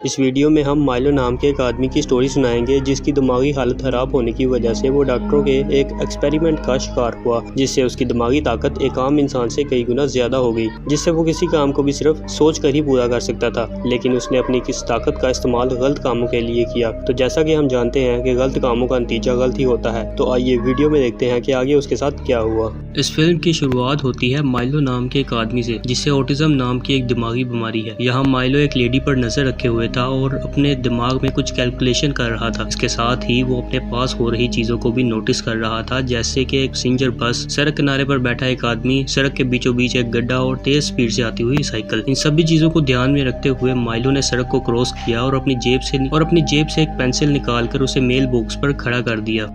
इस वीडियो में हम माइलो नाम के एक आदमी की स्टोरी सुनाएंगे जिसकी दिमागी हालत खराब होने की वजह से वो डॉक्टरों के एक एक्सपेरिमेंट का शिकार हुआ, जिससे उसकी दिमागी ताकत एक आम इंसान से कई गुना ज्यादा हो गई, जिससे वो किसी काम को भी सिर्फ सोच कर ही पूरा कर सकता था। लेकिन उसने अपनी किस ताकत का इस्तेमाल गलत कामों के लिए किया। तो जैसा कि हम जानते हैं कि गलत कामों का नतीजा गलत ही होता है, तो आइए वीडियो में देखते हैं कि आगे उसके साथ क्या हुआ। इस फिल्म की शुरुआत होती है माइलो नाम के एक आदमी से जिससे ऑटिज्म नाम की एक दिमागी बीमारी है। यहाँ माइलो एक लेडी पर नजर रखे हुए था और अपने दिमाग में कुछ कैलकुलेशन कर रहा था। इसके साथ ही वो अपने पास हो रही चीजों को भी नोटिस कर रहा था, जैसे कि एक सिंजर बस, सड़क किनारे पर बैठा एक आदमी, सड़क के बीचों बीच एक गड्ढा और तेज स्पीड से आती हुई साइकिल। इन सभी चीजों को ध्यान में रखते हुए माइलो ने सड़क को क्रॉस किया और अपनी जेब से एक पेंसिल निकालकर उसे मेल बॉक्स पर खड़ा कर दिया।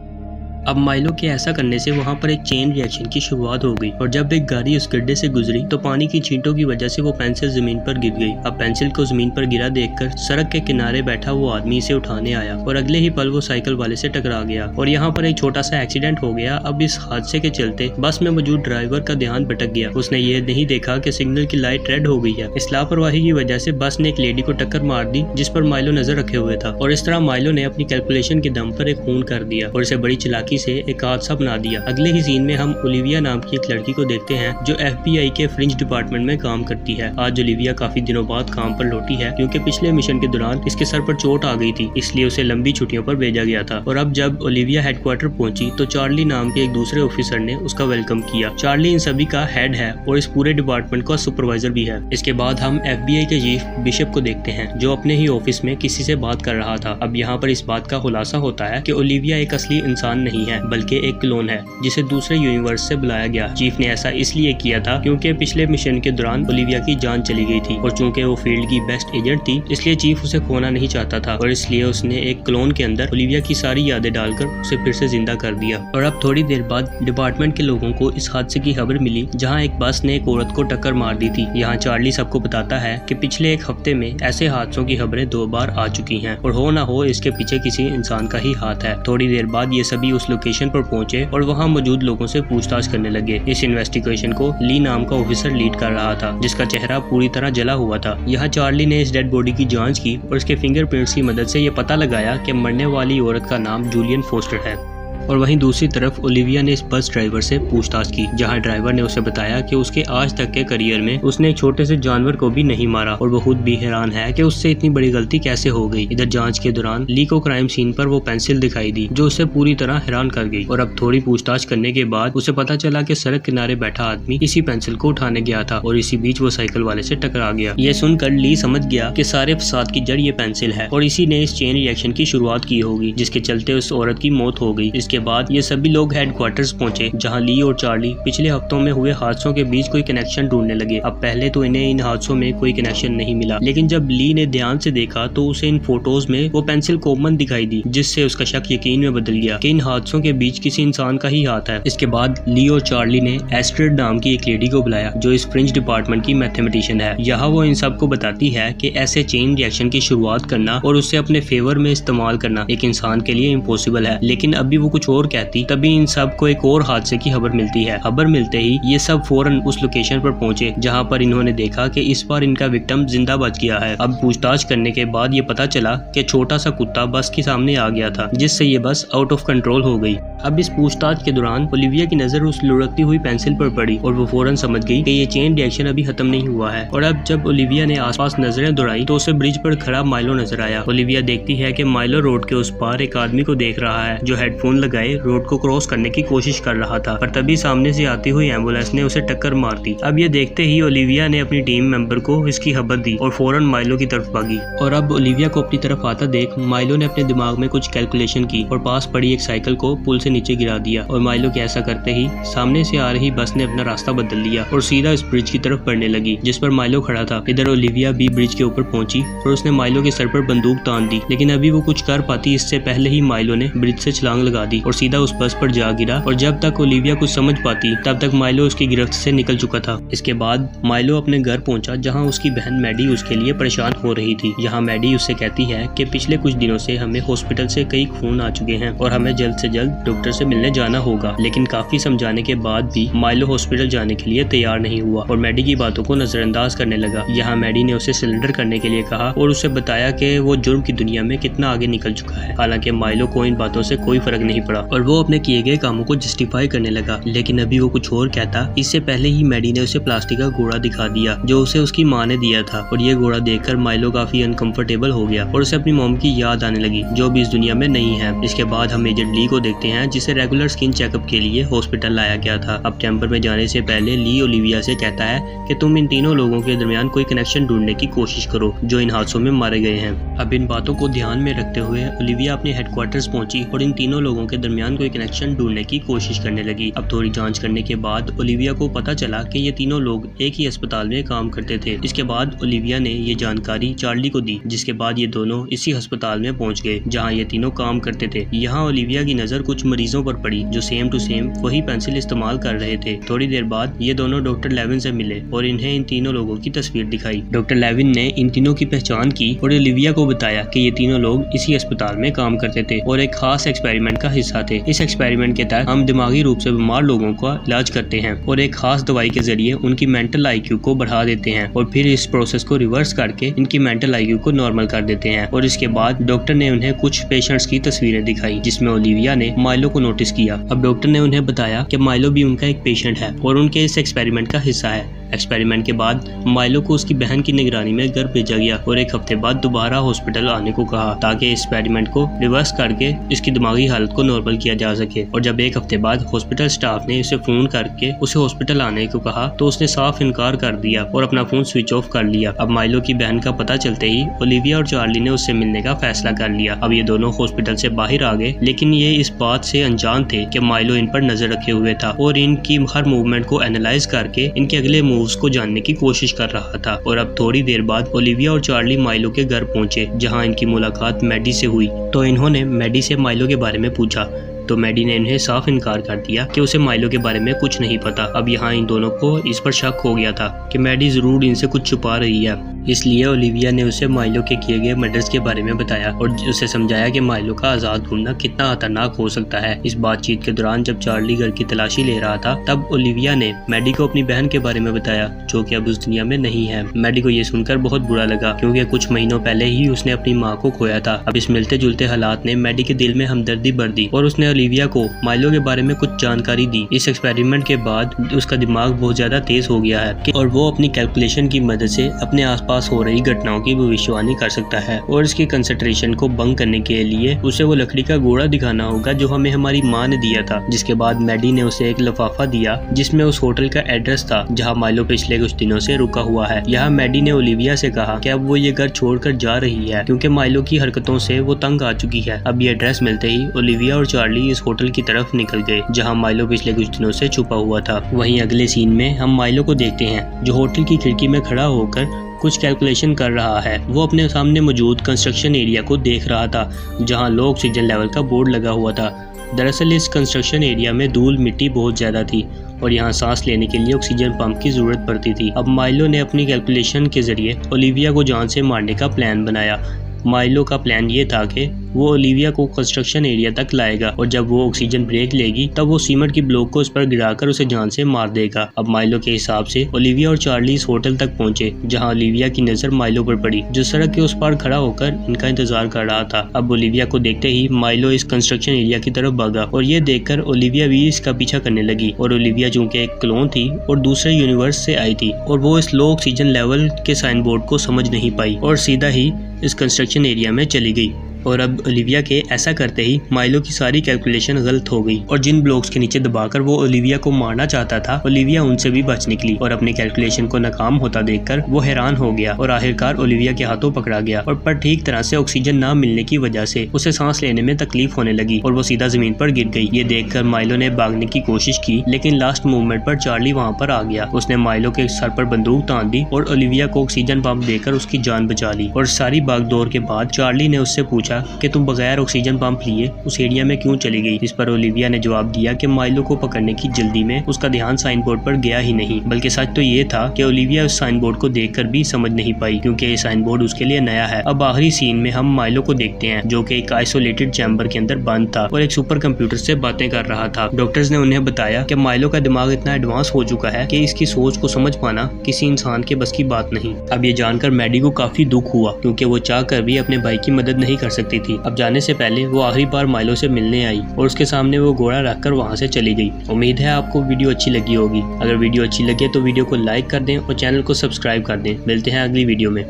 अब माइलो के ऐसा करने से वहाँ पर एक चेन रिएक्शन की शुरुआत हो गई और जब एक गाड़ी उस गड्ढे से गुजरी तो पानी की छींटों की वजह से वो पेंसिल जमीन पर गिर गई। अब पेंसिल को जमीन पर गिरा देखकर सड़क के किनारे बैठा वो आदमी इसे उठाने आया और अगले ही पल वो साइकिल वाले से टकरा गया और यहाँ पर एक छोटा सा एक्सीडेंट हो गया। अब इस हादसे के चलते बस में मौजूद ड्राइवर का ध्यान भटक गया। उसने ये नहीं देखा कि सिग्नल की लाइट रेड हो गई है। इस लापरवाही की वजह से बस ने एक लेडी को टक्कर मार दी जिस पर माइलो नजर रखे हुए था और इस तरह माइलो ने अपनी कैलकुलेशन के दम पर एक खून कर दिया और इसे बड़ी चालाकी से एक हादसा बना दिया। अगले ही सीन में हम ओलिविया नाम की एक लड़की को देखते हैं जो FBI के फ्रिंज डिपार्टमेंट में काम करती है। आज ओलिविया काफी दिनों बाद काम पर लौटी है क्योंकि पिछले मिशन के दौरान इसके सर पर चोट आ गई थी, इसलिए उसे लंबी छुट्टियों पर भेजा गया था। और अब जब ओलिविया हेडक्वार्टर पहुंची तो चार्ली नाम के एक दूसरे ऑफिसर ने उसका वेलकम किया। चार्ली इन सभी का हेड है और इस पूरे डिपार्टमेंट का सुपरवाइजर भी है। इसके बाद हम FBI के चीफ बिशप को देखते हैं जो अपने ही ऑफिस में किसी से बात कर रहा था। अब यहाँ पर इस बात का खुलासा होता है कि ओलिविया एक असली इंसान नहीं है बल्कि एक क्लोन है जिसे दूसरे यूनिवर्स से बुलाया गया। चीफ ने ऐसा इसलिए किया था क्योंकि पिछले मिशन के दौरान ओलिविया की जान चली गई थी और चूंकि वो फील्ड की बेस्ट एजेंट थी इसलिए चीफ उसे खोना नहीं चाहता था और इसलिए उसने एक क्लोन के अंदर ओलिविया की सारी यादें डालकर उसे फिर से जिंदा कर दिया। और अब थोड़ी देर बाद डिपार्टमेंट के लोगों को इस हादसे की खबर मिली जहाँ एक बस ने एक औरत को टक्कर मार दी थी। यहाँ चार्ली सबको बताता है कि पिछले एक हफ्ते में ऐसे हादसों की खबरें 2 बार आ चुकी हैं और हो ना हो इसके पीछे किसी इंसान का ही हाथ है। थोड़ी देर बाद ये सभी उस लोकेशन पर पहुंचे और वहाँ मौजूद लोगों से पूछताछ करने लगे। इस इन्वेस्टिगेशन को ली नाम का ऑफिसर लीड कर रहा था जिसका चेहरा पूरी तरह जला हुआ था। यहाँ चार्ली ने इस डेड बॉडी की जांच की और इसके फिंगरप्रिंट्स की मदद से ये पता लगाया कि मरने वाली औरत का नाम जूलियन फोस्टर है। और वहीं दूसरी तरफ ओलिविया ने इस बस ड्राइवर से पूछताछ की जहां ड्राइवर ने उसे बताया कि उसके आज तक के करियर में उसने एक छोटे से जानवर को भी नहीं मारा और वो खुद भी हैरान है कि उससे इतनी बड़ी गलती कैसे हो गई। इधर जांच के दौरान ली को क्राइम सीन पर वो पेंसिल दिखाई दी जो उसे पूरी तरह हैरान कर गई और अब थोड़ी पूछताछ करने के बाद उसे पता चला कि सड़क किनारे बैठा आदमी इसी पेंसिल को उठाने गया था और इसी बीच वो साइकिल वाले से टकरा गया। ये सुनकर ली समझ गया कि सारे फसाद की जड़ ये पेंसिल है और इसी ने इस चेन रिएक्शन की शुरुआत की होगी जिसके चलते उस औरत की मौत हो गई। इसके बाद ये सभी लोग हेडक्वार्टर्स पहुंचे जहां ली और चार्ली पिछले हफ्तों में हुए हादसों के बीच कोई कनेक्शन ढूंढने लगे। अब पहले तो इन्हें इन हादसों में कोई कनेक्शन नहीं मिला, लेकिन जब ली ने ध्यान से देखा तो उसे इन फोटोज में वो पेंसिल कॉमन दिखाई दी जिससे उसका शक यकीन में बदल गया कि इन हादसों के बीच किसी इंसान का ही हाथ है। इसके बाद ली और चार्ली ने एस्ट्रिड नाम की एक लेडी को बुलाया जो इस फ्रिंज डिपार्टमेंट की मैथमेटिशियन है। यहाँ वो इन सबको बताती है कि ऐसे चेन रिएक्शन की शुरुआत करना और उसे अपने फेवर में इस्तेमाल करना एक इंसान के लिए इम्पॉसिबल है। लेकिन अभी वो कुछ और कहती तभी इन सब को एक और हादसे की खबर मिलती है। खबर मिलते ही ये सब फौरन उस लोकेशन पर पहुंचे जहां पर इन्होंने देखा कि इस बार इनका विक्टिम जिंदा बच गया है। अब पूछताछ करने के बाद ये पता चला कि छोटा सा कुत्ता बस के सामने आ गया था जिससे ये बस आउट ऑफ कंट्रोल हो गई। अब इस पूछताछ के दौरान ओलिविया की नजर उस लुढ़कती हुई पेंसिल पर पड़ी और वो फौरन समझ गई कि ये चेन रिएक्शन अभी खत्म नहीं हुआ है। और अब जब ओलिविया ने आसपास नजरें दौड़ाई तो उसे ब्रिज पर खड़ा माइलो नजर आया। ओलिविया देखती है कि माइलो रोड के उस पार एक आदमी को देख रहा है जो हेडफोन लगाए रोड को क्रॉस करने की कोशिश कर रहा था, पर तभी सामने से आती हुई एम्बुलेंस ने उसे टक्कर मार दी। अब ये देखते ही ओलिविया ने अपनी टीम मेंबर को इसकी खबर दी और फौरन माइलो की तरफ भागी। और अब ओलिविया को अपनी तरफ आता देख माइलो ने अपने दिमाग में कुछ कैलकुलेशन की और पास पड़ी एक साइकिल को पुल से नीचे गिरा दिया और माइलो के ऐसा करते ही सामने से आ रही बस ने अपना रास्ता बदल लिया और सीधा इस ब्रिज की तरफ बढ़ने लगी जिस पर माइलो खड़ा था। इधर ओलिविया भी ब्रिज के ऊपर पहुंची और उसने माइलो के सर पर बंदूक तान दी, लेकिन अभी वो कुछ कर पाती इससे पहले ही माइलो ने ब्रिज से छलांग लगा दी थी और सीधा उस बस पर जा गिरा और जब तक ओलिविया कुछ समझ पाती तब तक माइलो उसकी गिरफ्त से निकल चुका था। इसके बाद माइलो अपने घर पहुंचा जहां उसकी बहन मैडी उसके लिए परेशान हो रही थी। यहाँ मैडी उससे कहती है कि पिछले कुछ दिनों से हमें हॉस्पिटल से कई खून आ चुके हैं और हमें जल्द से जल्द डॉक्टर से मिलने जाना होगा। लेकिन काफी समझाने के बाद भी माइलो हॉस्पिटल जाने के लिए तैयार नहीं हुआ और मैडी की बातों को नजरअंदाज करने लगा। यहाँ मैडी ने उसे सरेंडर करने के लिए कहा और उसे बताया कि वो जुर्म की दुनिया में कितना आगे निकल चुका है। हालांकि माइलो को इन बातों से कोई फर्क नहीं पड़ा और वो अपने किए गए कामों को जस्टिफाई करने लगा। लेकिन अभी वो कुछ और कहता इससे पहले ही मैडी ने उसे प्लास्टिक का घोड़ा दिखा दिया जो उसे उसकी माँ ने दिया था और ये घोड़ा देखकर माइलो काफी अनकंफर्टेबल हो गया और उसे अपनी मॉम की याद आने लगी जो भी इस दुनिया में नहीं है। इसके बाद हम एजेंट ली को देखते हैं जिसे रेगुलर स्किन चेकअप के लिए हॉस्पिटल लाया गया था। अब चैम्बर में जाने से पहले ली ओलिविया से कहता है कि तुम इन तीनों लोगों के दरमियान कोई कनेक्शन ढूंढने की कोशिश करो जो इन हादसों में मारे गए हैं। अब इन बातों को ध्यान में रखते हुए ओलिविया अपने हेडक्वार्टर्स पहुंची और इन तीनों लोगों के दरमियान कोई कनेक्शन ढूंढने की कोशिश करने लगी। अब थोड़ी जांच करने के बाद ओलिविया को पता चला कि ये तीनों लोग एक ही अस्पताल में काम करते थे। इसके बाद ओलिविया ने ये जानकारी चार्ली को दी जिसके बाद ये दोनों इसी अस्पताल में पहुंच गए जहां ये तीनों काम करते थे। यहाँ ओलिविया की नजर कुछ मरीजों पर पड़ी जो सेम टू सेम वही पेंसिल इस्तेमाल कर रहे थे। थोड़ी देर बाद ये दोनों डॉक्टर लेविन से मिले और इन्हें इन तीनों लोगों की तस्वीर दिखाई। डॉक्टर लेविन ने इन तीनों की पहचान की और ओलिविया को बताया कि ये तीनों लोग इसी अस्पताल में काम करते थे और एक खास एक्सपेरिमेंट का हिस्सा थे। इस एक्सपेरिमेंट के तहत हम दिमागी रूप से बीमार लोगों का इलाज करते हैं और एक खास दवाई के जरिए उनकी मेंटल आईक्यू को बढ़ा देते हैं और फिर इस प्रोसेस को रिवर्स करके इनकी मेंटल आईक्यू को नॉर्मल कर देते हैं। और इसके बाद डॉक्टर ने उन्हें कुछ पेशेंट्स की तस्वीरें दिखाई जिसमें ओलिविया ने माइलो को नोटिस किया। अब डॉक्टर ने उन्हें बताया कि माइलो भी उनका एक पेशेंट है और उनके इस एक्सपेरिमेंट का हिस्सा है। एक्सपेरिमेंट के बाद माइलो को उसकी बहन की निगरानी में घर भेजा गया और एक हफ्ते बाद दोबारा हॉस्पिटल आने को कहा ताकि एक्सपेरिमेंट को रिवर्स करके इसकी दिमागी हालत को नॉर्मल किया जा सके। और जब एक हफ्ते बाद हॉस्पिटल स्टाफ ने उसे फोन करके उसे हॉस्पिटल आने को कहा तो उसने साफ इनकार कर दिया और अपना फोन स्विच ऑफ कर लिया। अब माइलो की बहन का पता चलते ही ओलिविया और चार्ली ने उससे मिलने का फैसला कर लिया। अब ये दोनों हॉस्पिटल से बाहर आ गए लेकिन ये इस बात से अनजान थे कि माइलो इन पर नजर रखे हुए था और इनकी हर मूवमेंट को एनालाइज करके इनके अगले मूव्स को जानने की कोशिश कर रहा था। और अब थोड़ी देर बाद ओलिविया और चार्ली माइलो के घर पहुंचे जहां इनकी मुलाकात मैडी से हुई। तो इन्होंने मैडी से माइलो के बारे में पूछा तो मैडी ने इन्हें साफ इनकार कर दिया कि उसे माइलो के बारे में कुछ नहीं पता। अब यहाँ इन दोनों को इस पर शक हो गया था कि मैडी जरूर इनसे कुछ छुपा रही है, इसलिए ओलिविया ने उसे माइलो के किए गए मर्डर्स के बारे में बताया और उसे समझाया कि माइलो का आजाद ढूंढना कितना खतरनाक हो सकता है। इस बातचीत के दौरान जब चार्ली घर की तलाशी ले रहा था तब ओलिविया ने मैडी को अपनी बहन के बारे में बताया जो कि अब उस दुनिया में नहीं है। मैडी को ये सुनकर बहुत बुरा लगा क्योंकि कुछ महीनों पहले ही उसने अपनी माँ को खोया था। अब इस मिलते जुलते हालात ने मैडी के दिल में हमदर्दी भर दी और उसने ओलिविया को माइलो के बारे में कुछ जानकारी दी। इस एक्सपेरिमेंट के बाद उसका दिमाग बहुत ज्यादा तेज हो गया है और वो अपनी कैलकुलेशन की मदद से अपने आसपास हो रही घटनाओं की भविष्यवाणी कर सकता है। और इसकी कंसंट्रेशन को भंग करने के लिए उसे वो लकड़ी का घोड़ा दिखाना होगा जो हमें हमारी माँ ने दिया था। जिसके बाद मैडी ने उसे एक लिफाफा दिया जिसमें उस होटल का एड्रेस था जहाँ माइलो पिछले कुछ दिनों से रुका हुआ है। यहाँ मैडी ने ओलिविया से कहा कि अब वो ये घर छोड़कर जा रही है क्योंकि माइलो की हरकतों से वो तंग आ चुकी है। अब ये एड्रेस मिलते ही ओलिविया और चार्ली इस होटल की तरफ निकल गए जहां माइलो पिछले कुछ दिनों से छुपा हुआ था। वहीं अगले सीन में हम माइलो को देखते हैं जो होटल की खिड़की में खड़ा होकर कुछ कैलकुलेशन कर रहा है। वो अपने सामने मौजूद कंस्ट्रक्शन एरिया को देख रहा था जहां लो ऑक्सीजन लेवल का बोर्ड लगा हुआ था। दरअसल इस कंस्ट्रक्शन एरिया में धूल मिट्टी बहुत ज्यादा थी और यहाँ सांस लेने के लिए ऑक्सीजन पंप की जरूरत पड़ती थी। अब माइलो ने अपनी कैलकुलेशन के जरिए ओलिविया को जान से मारने का प्लान बनाया। माइलो का प्लान ये था कि वो ओलिविया को कंस्ट्रक्शन एरिया तक लाएगा और जब वो ऑक्सीजन ब्रेक लेगी तब वो सीमेंट की ब्लॉक को उस पर गिराकर उसे जान से मार देगा। अब माइलो के हिसाब से ओलिविया और चार्ली इस होटल तक पहुंचे जहां ओलिविया की नजर माइलो पर पड़ी जो सड़क के उस पार खड़ा होकर इनका इंतजार कर रहा था। अब ओलिविया को देखते ही माइलो इस कंस्ट्रक्शन एरिया की तरफ भागा और ये देखकर ओलिविया भी इसका पीछा करने लगी। और ओलिविया चूंकि एक क्लोन थी और दूसरे यूनिवर्स से आई थी और वो इस लो ऑक्सीजन लेवल के साइन बोर्ड को समझ नहीं पाई और सीधा ही इस कंस्ट्रक्शन एरिया में चली गई। और अब ओलिविया के ऐसा करते ही माइलो की सारी कैलकुलेशन गलत हो गई और जिन ब्लॉक्स के नीचे दबाकर वो ओलिविया को मारना चाहता था ओलिविया उनसे भी बच निकली और अपनी कैलकुलेशन को नाकाम होता देखकर वो हैरान हो गया और आखिरकार ओलिविया के हाथों पकड़ा गया और पर ठीक तरह से ऑक्सीजन ना मिलने की वजह से उसे सांस लेने में तकलीफ होने लगी और वो सीधा जमीन पर गिर गई। ये देखकर माइलो ने भागने की कोशिश की लेकिन लास्ट मूवमेंट पर चार्ली वहाँ पर आ गया। उसने माइलो के सर पर बंदूक तान दी और ओलिविया को ऑक्सीजन पंप देकर उसकी जान बचा ली। और सारी भागदौड़ के बाद चार्ली ने उससे पूछा पूछा कि तुम बगैर ऑक्सीजन पंप लिए उस एरिया में क्यों चली गई, जिस पर ओलिविया ने जवाब दिया कि माइलो को पकड़ने की जल्दी में उसका ध्यान साइन बोर्ड पर गया ही नहीं, बल्कि सच तो ये था कि ओलिविया उस साइन बोर्ड को देखकर भी समझ नहीं पाई क्योंकि ये साइन बोर्ड उसके लिए नया है। अब आखिरी सीन में हम माइलो को देखते हैं जो कि एक आइसोलेटेड चैम्बर के अंदर बंद था और एक सुपर कंप्यूटर से बातें कर रहा था। डॉक्टर्स ने उन्हें बताया कि माइलो का दिमाग इतना एडवांस हो चुका है कि इसकी सोच को समझ पाना किसी इंसान के बस की बात नहीं। अब ये जानकर मैडी को काफी दुख हुआ क्योंकि वो चाहकर भी अपने भाई की मदद नहीं कर सकती थी। अब जाने से पहले वो आखिरी बार माइलो से मिलने आई और उसके सामने वो घोड़ा रखकर वहाँ से चली गई। उम्मीद है आपको वीडियो अच्छी लगी होगी। अगर वीडियो अच्छी लगे तो वीडियो को लाइक कर दें और चैनल को सब्सक्राइब कर दें। मिलते हैं अगली वीडियो में।